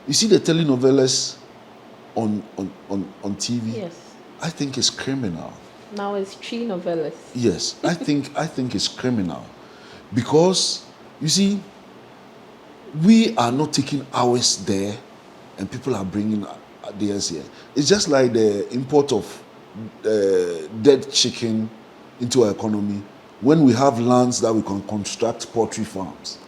You see the telenovelas on TV? Yes. I think it's criminal. Now it's 3 novellas. Yes, I think it's criminal. Because, you see, we are not taking hours there and people are bringing theirs here. It's just like the import of dead chicken into our economy when we have lands that we can construct poultry farms.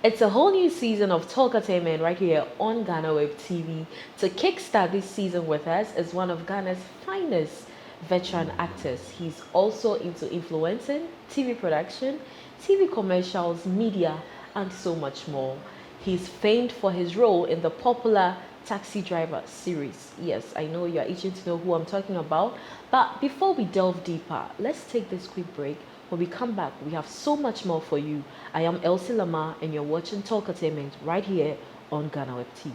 It's a whole new season of Talkertainment right here on GhanaWeb TV. To kickstart this season with us is one of Ghana's finest veteran actors. He's also into influencing, TV production, TV commercials, media, and so much more. He's famed for his role in the popular Taxi Driver series. Yes, I know you're itching to know who I'm talking about. But before we delve deeper, let's take this quick break. When we come back, we have so much more for you. I am Elsie Lamar, and you're watching Talkertainment right here on GhanaWeb TV.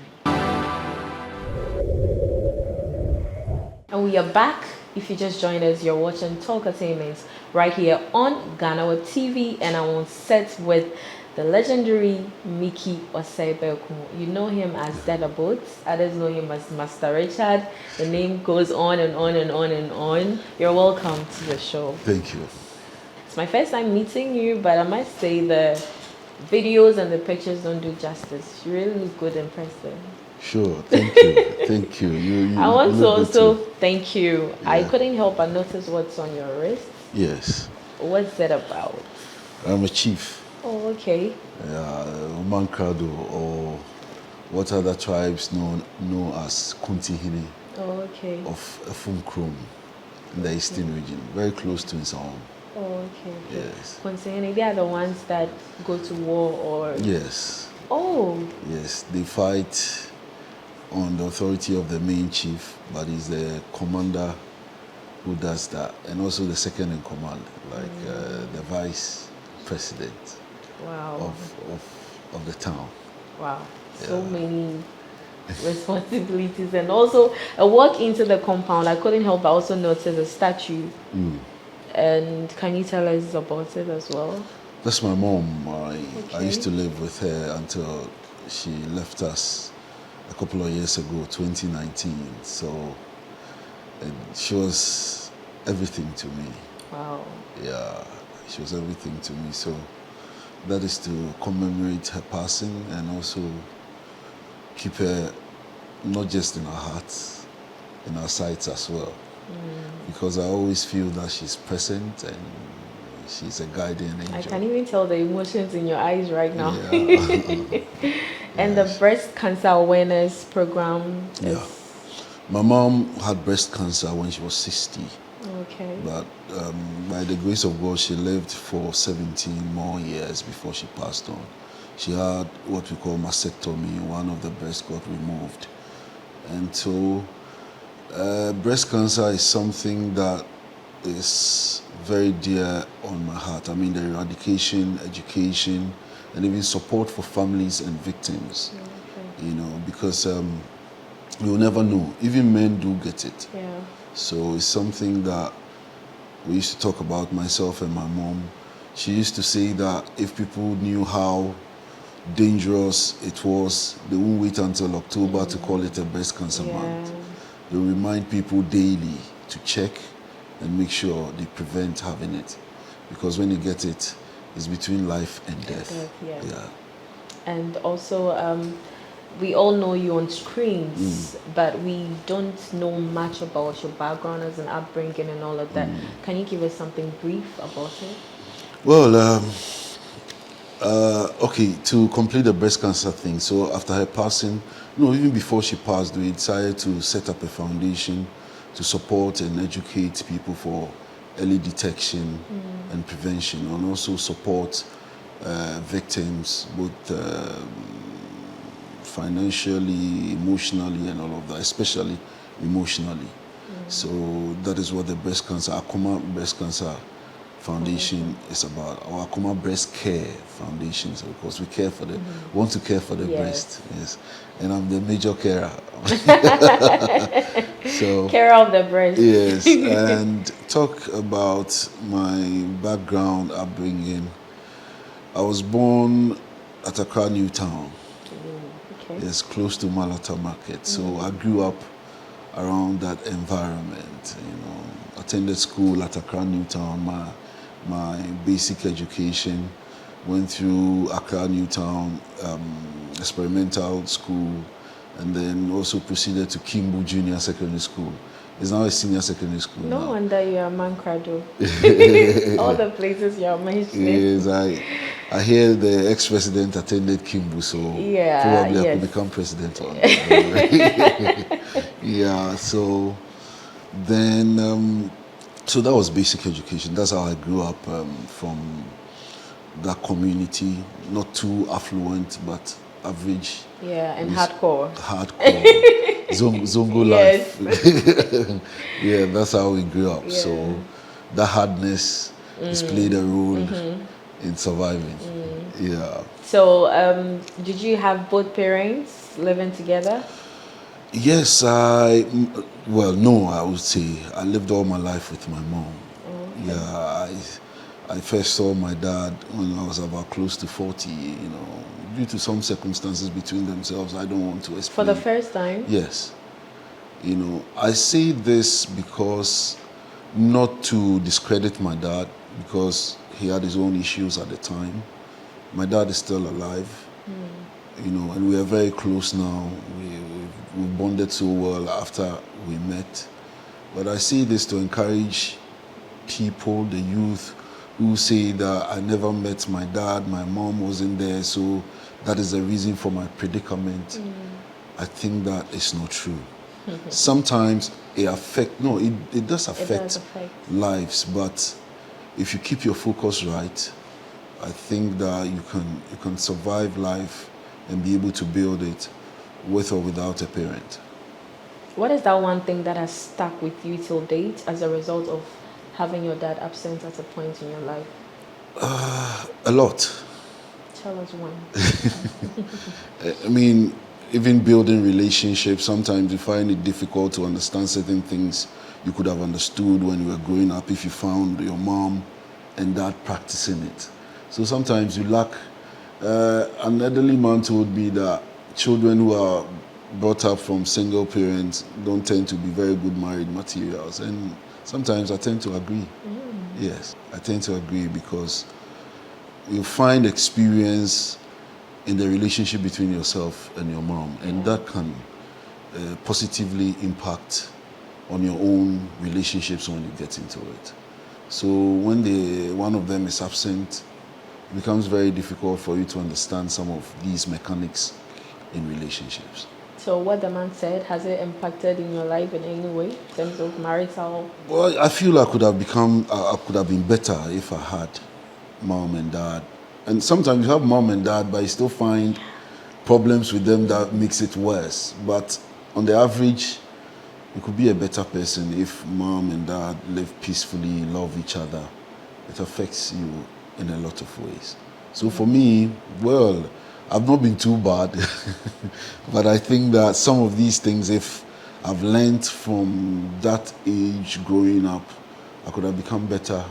And we are back. If you just joined us, you're watching Talkertainment right here on GhanaWeb TV, and I'm on set with the legendary Mikki Osei Berko. You know him as Dada Boats. Others know him as Master Richard. The name goes on and on and on and on. You're welcome to the show. Thank you. It's my first time meeting you, but I must say the videos and the pictures don't do justice. You really look good and impressive. Sure, thank you. Thank you. I want to look also good too. thank you. Yeah. I couldn't help but notice what's on your wrist. Yes. What's that about? I'm a chief. Oh, okay. Moans Cuddles, or what other tribes know as Kuntihini Oh, okay. of Efumkrom in the eastern region, very close to Nkommo. Oh, okay. Yes. Concerning, they are the ones that go to war or... Yes. Oh. Yes, they fight on the authority of the main chief, but he's the commander who does that, and also the second in command, like the vice president. Wow. Of the town. Wow. So Yeah. many responsibilities, and also a walk into the compound. I couldn't help but also notice a statue. And can you tell us about it as well? That's my mom. I Okay. used to live with her until she left us a couple of years ago, 2019. So she was everything to me. Wow. Yeah, she was everything to me. So that is to commemorate her passing and also keep her not just in our hearts, in our sights as well. Because I always feel that she's present and she's a guardian angel. I can even tell the emotions in your eyes right now. Yeah. And Yes. the breast cancer awareness program is... Yeah. My mom had breast cancer when she was 60. Okay. But by the grace of God, she lived for 17 more years before she passed on. She had what we call mastectomy, one of the breasts got removed. And so breast cancer is something that is very dear on my heart. I mean, the eradication, education, and even support for families and victims. Okay. You know, because you'll never know. Even men do get it. Yeah. So it's something that we used to talk about, myself and my mom. She used to say that if people knew how dangerous it was, they won't wait until October to call it a breast cancer month. They remind people daily to check and make sure they prevent having it. Because when you get it, it's between life and death. Yeah. And also, we all know you on screens, but we don't know much about your background as an upbringing and all of that. Can you give us something brief about it? Well, okay, to complete the breast cancer thing, so after her passing, even before she passed, we decided to set up a foundation to support and educate people for early detection and prevention, and also support victims, both financially, emotionally, and all of that, especially emotionally. So that is what the breast cancer, Nkommo breast cancer Foundation is about. Our Nkommo Breast Care Foundation, so because we care for the, want to care for the breast, yes. And I'm the major carer. So Care of the breast. yes, and talk about my background, upbringing. I was born at Accra, Newtown. Okay. Yes, close to Malata Market. So I grew up around that environment. You know, attended school at Accra, Newtown. My basic education went through Accra, Newtown experimental school, and then also proceeded to Kimbu Junior Secondary School. It's now a senior secondary school. No now. wonder you're a man crado. All the places you're mentioning. Yes, I hear the ex-president attended Kimbu, so Yeah, probably I yes. could become president one day. Yeah, so then, so that was basic education. That's how I grew up from that community, not too affluent, but average. Yeah, and hardcore. Zongo Yes. life. Yeah, that's how we grew up. Yeah. So that hardness has played a role in surviving. Yeah. So, did you have both parents living together? Yes, well, no, I would say I lived all my life with my mom. Okay. Yeah, I first saw my dad when I was about close to 40, you know, due to some circumstances between themselves. I don't want to explain. For the first time? Yes. You know, I say this because not to discredit my dad, because he had his own issues at the time. My dad is still alive, you know, and we are very close now. We bonded so well after we met. But I say this to encourage people, the youth, who say that I never met my dad, my mom wasn't there, so that is the reason for my predicament. I think that is not true. Sometimes it does affect lives, but if you keep your focus right, I think that you can survive life and be able to build it with or without a parent. What is that one thing that has stuck with you till date as a result of having your dad absent at a point in your life? A lot. Tell us one. I mean, even building relationships, sometimes you find it difficult to understand certain things you could have understood when you were growing up if you found your mom and dad practicing it. So sometimes you lack. An elderly man told me that children who are brought up from single parents don't tend to be very good married materials. And sometimes I tend to agree. Yes, I tend to agree because you find experience in the relationship between yourself and your mom, and that can positively impact on your own relationships when you get into it. So when one of them is absent, it becomes very difficult for you to understand some of these mechanics in relationships. So what the man said, has it impacted in your life in any way in terms of marital? Well, I feel I could have been better if I had mom and dad. And sometimes you have mom and dad, but you still find problems with them that makes it worse. But on the average, you could be a better person if mom and dad live peacefully, love each other. It affects you in a lot of ways. So for me, well, I've not been too bad, but I think that some of these things, if I've learned from that age growing up, I could have become better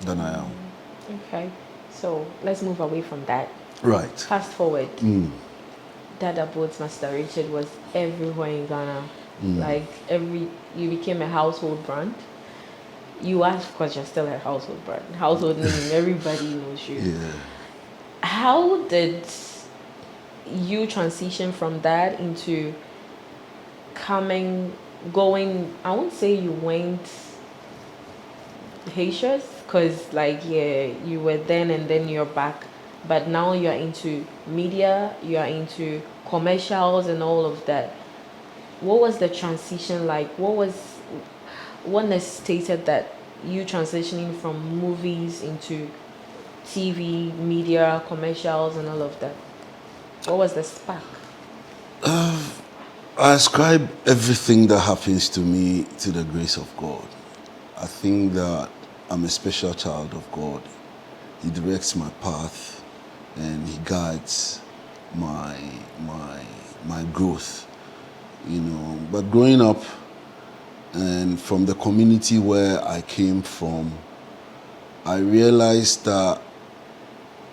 than I am. Okay, so let's move away from that. Right. Fast forward. Dada Boat's Master Richard was everywhere in Ghana. Like you became a household brand. You are, of course, you're still a household brand. Household name, everybody knows you. Yeah. How did you transition from that into going, I won't say you went Haitians, because you were then and then you're back, but now you're into media, you're into commercials and all of that. What was the transition like? What necessitated that you transitioning from movies into TV, media, commercials and all of that? What was the spark? I ascribe everything that happens to me to the grace of God. I think that I'm a special child of God. He directs my path and he guides my growth, you know. But growing up and from the community where I came from, I realized that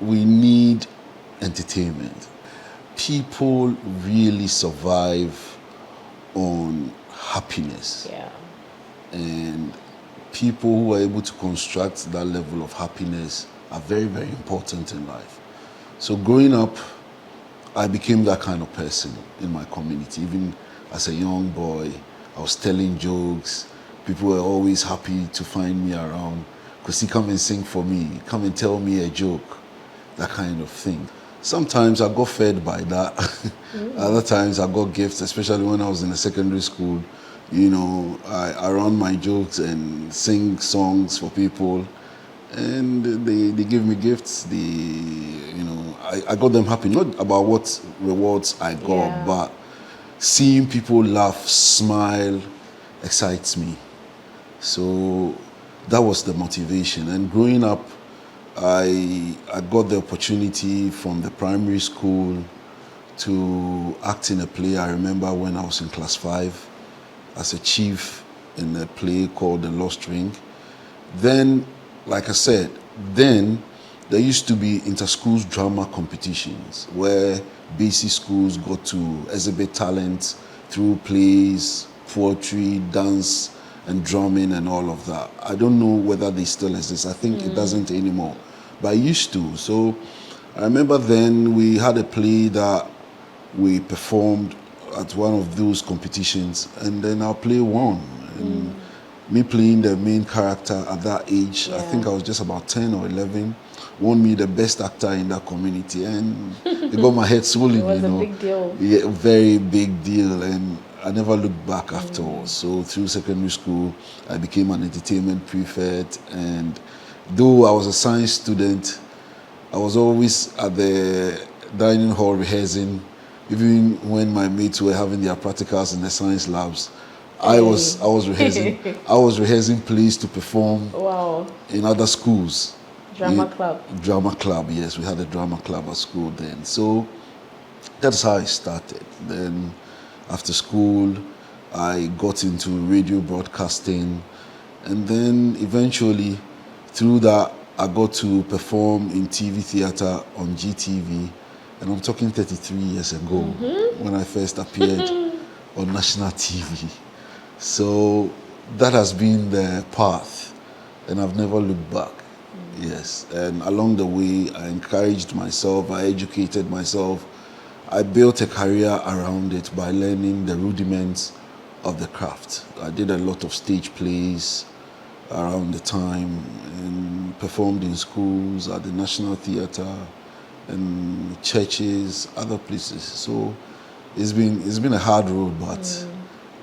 we need entertainment. People really survive on happiness. Yeah. And people who are able to construct that level of happiness are very, very important in life. So growing up, I became that kind of person in my community. Even as a young boy, I was telling jokes. People were always happy to find me around. Because he come and sing for me, come and tell me a joke, that kind of thing. Sometimes I got fed by that. Other times I got gifts, especially when I was in a secondary school. You know, I run my jokes and sing songs for people, and they give me gifts. I got them happy, not about what rewards I got, but seeing people laugh, smile, excites me. So that was the motivation. And growing up, I got the opportunity from the primary school to act in a play. I remember when I was in class 5 as a chief in a play called The Lost Ring. Then, like I said, then there used to be inter-schools drama competitions where basic schools got to exhibit talent through plays, poetry, dance, and drumming and all of that. I don't know whether they still exist. I think it doesn't anymore, but it used to. So I remember then we had a play that we performed at one of those competitions, and then our play won. And me playing the main character at that age, I think I was just about 10 or 11, won me the best actor in that community, and it got my head swollen. It was a big deal. Yeah, very big deal, and I never looked back afterwards. So through secondary school, I became an entertainment prefect, and though I was a science student, I was always at the dining hall rehearsing. Even when my mates were having their practicals in the science labs, I was rehearsing. I was rehearsing plays to perform in other schools. Drama club. Drama club, yes. We had a drama club at school then. So that's how I started. Then after school, I got into radio broadcasting. And then eventually, through that, I got to perform in TV theater on GTV. And I'm talking 33 years ago when I first appeared on national TV. So that has been the path, and I've never looked back. Yes, and along the way, I encouraged myself, I educated myself. I built a career around it by learning the rudiments of the craft. I did a lot of stage plays around the time and performed in schools, at the National Theatre, and churches, other places. So it's been a hard road, but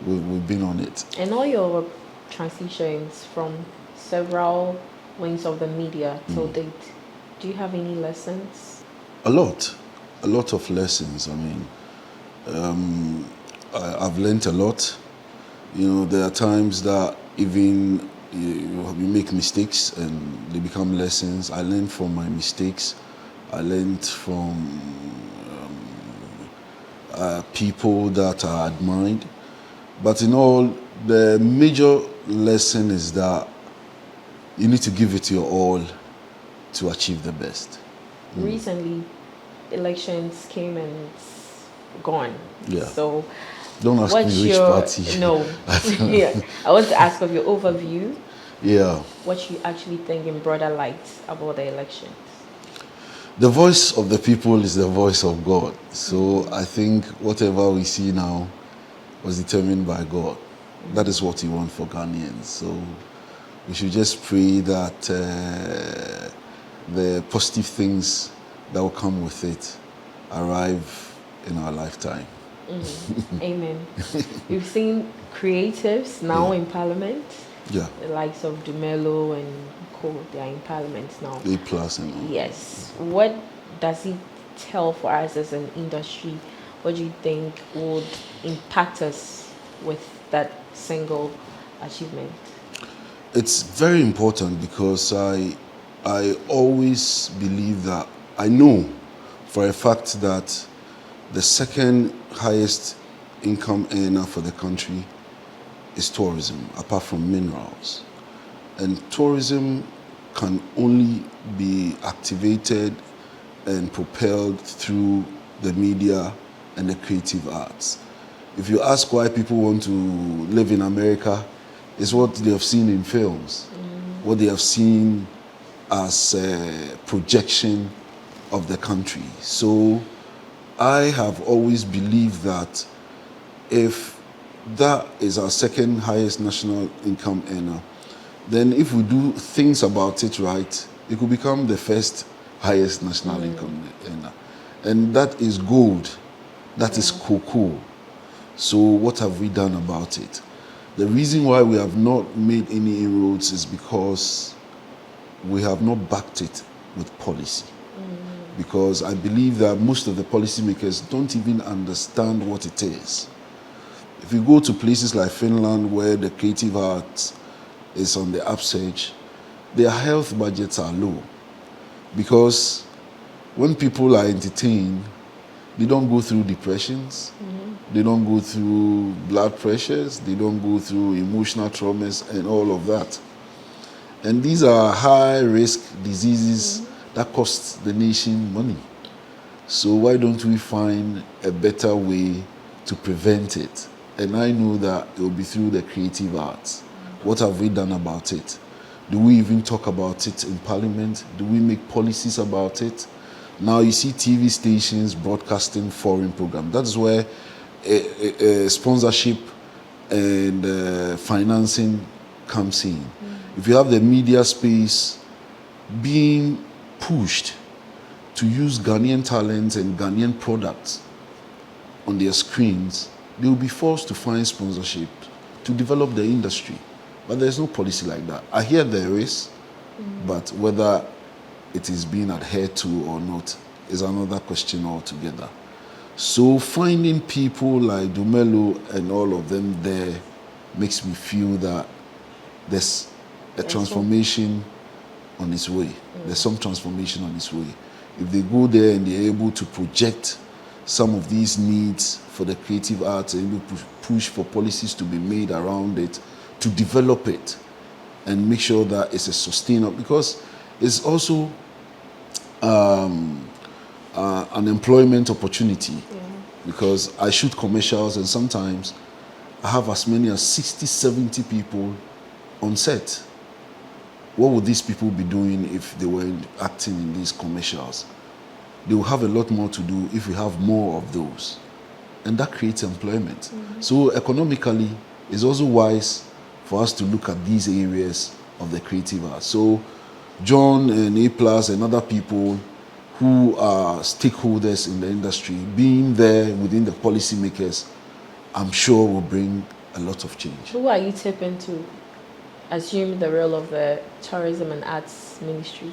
we've been on it. And all your transitions from several wings of the media till date, do you have any lessons? A lot of lessons. I mean, I've learned a lot. You know, there are times that even you make mistakes and they become lessons. I learned from my mistakes. I learned from people that I admired. But in all, the major lesson is that you need to give it your all to achieve the best. Recently, elections came and it's gone. Yeah. So don't ask me which party. No. Yeah. I want to ask of your overview. Yeah. What you actually think in broader light about the elections. The voice of the people is the voice of God. So I think whatever we see now was determined by God. That is what He wants for Ghanaians. So we should just pray that the positive things that will come with it arrive in our lifetime. Amen. We've seen creatives now in Parliament. Yeah. The likes of Dumelo and Co. They are in Parliament now. A plus and all. Yes. What does it tell for us as an industry? What do you think would impact us with that single achievement? It's very important because I always believe that, I know for a fact that the second highest income earner for the country is tourism, apart from minerals. And tourism can only be activated and propelled through the media and the creative arts. If you ask why people want to live in America, it's what they have seen in films, what they have seen as a projection of the country. So I have always believed that if that is our second highest national income earner, then if we do things about it right, it could become the first highest national income earner. And that is gold. That is cocoa. So what have we done about it? The reason why we have not made any inroads is because we have not backed it with policy. Because I believe that most of the policymakers don't even understand what it is. If you go to places like Finland, where the creative arts is on the upsurge, their health budgets are low. Because when people are entertained, they don't go through depressions, they don't go through blood pressures, they don't go through emotional traumas and all of that. And these are high-risk diseases that cost the nation money. So why don't we find a better way to prevent it? And I know that it will be through the creative arts. What have we done about it? Do we even talk about it in Parliament? Do we make policies about it? Now you see TV stations broadcasting foreign programs. That is where sponsorship and financing comes in. If you have the media space being pushed to use Ghanaian talents and Ghanaian products on their screens, they will be forced to find sponsorship to develop the industry. But there's no policy like that. I hear there is, but whether it is being adhered to or not is another question altogether. So finding people like Dumelo and all of them there makes me feel that there's a transformation on its way. There's some transformation on its way. If they go there and they're able to project some of these needs for the creative arts and able to push for policies to be made around it, to develop it and make sure that it's a sustainable, because it's also an employment opportunity. Because I shoot commercials and sometimes I have as many as 60, 70 people on set. What would these people be doing if they were acting in these commercials? They will have a lot more to do if we have more of those. And that creates employment. So economically, it's also wise for us to look at these areas of the creative arts. So John and A+ and other people who are stakeholders in the industry, being there within the policymakers, I'm sure will bring a lot of change. Who are you tipping to assume the role of the Tourism and Arts Ministry?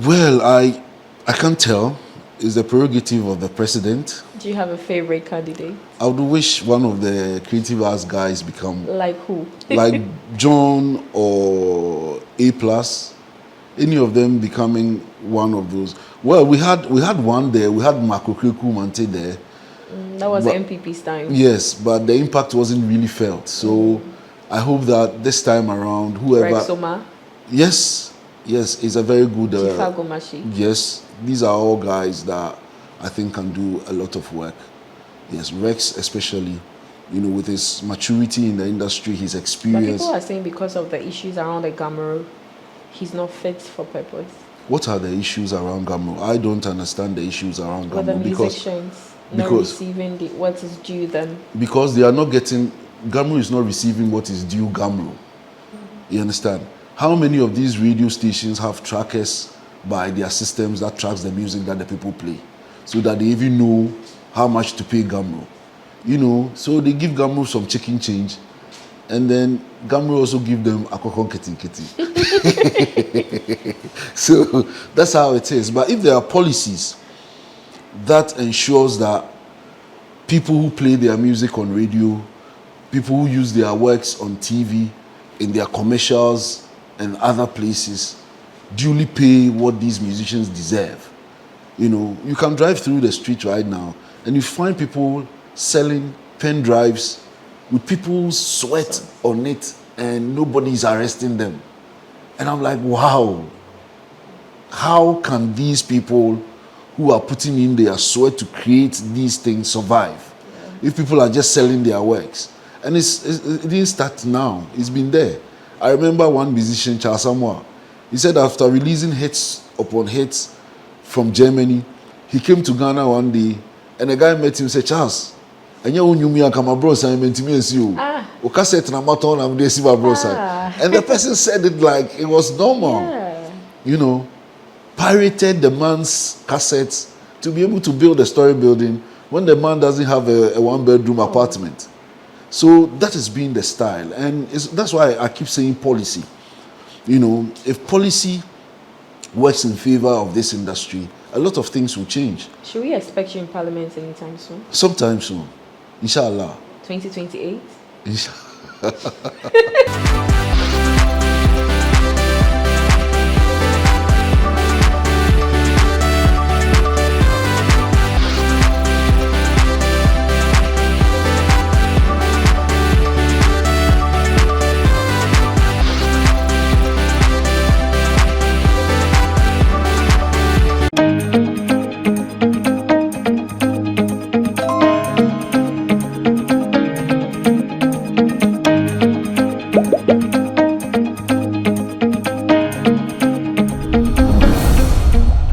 Well, I can't tell. It's the prerogative of the president. Do you have a favorite candidate? I would wish one of the creative arts guys become... Like who? like John or A+. Any of them becoming one of those. Well, we had one there. We had Makokreku Mante there. That was MPP's time. Yes, but the impact wasn't really felt. So I hope that this time around, whoever... Rexoma? Yes, it's a very good... Chifagomashi? Yes, these are all guys that I think can do a lot of work. Yes, Rex especially, with his maturity in the industry, his experience. But people are saying because of the issues around the Gamero, he's not fit for purpose. What are the issues around Gamero? I don't understand the issues around Gamero. With the musicians not receiving what is due them. Because they are not getting... Gamero is not receiving what is due Gamero. You understand? How many of these radio stations have trackers by their systems that tracks the music that the people play, so that they even know how much to pay Gamero? So they give Gamero some chicken change, and then Gamero also give them akokon keti. So that's how it is. But if there are policies that ensures that people who play their music on radio, people who use their works on TV, in their commercials and other places duly pay what these musicians deserve. You know, you can drive through the street right now and you find people selling pen drives with people's sweat on it and nobody's arresting them. And I'm like, wow, how can these people who are putting in their sweat to create these things survive if people are just selling their works? And it didn't start now, it's been there. I remember one musician, Charles Samoa, he said after releasing hits upon hits from Germany, he came to Ghana one day and a guy met him and said, Charles, and you come abroad, and cassette and the person said it like it was normal. Yeah. You know, pirated the man's cassettes to be able to build a story building when the man doesn't have a one-bedroom apartment. So that has been the style, and that's why I keep saying policy. You know, if policy works in favor of this industry, a lot of things will change. Should we expect you in Parliament anytime soon? Sometime soon, inshallah. 2028? Inshallah.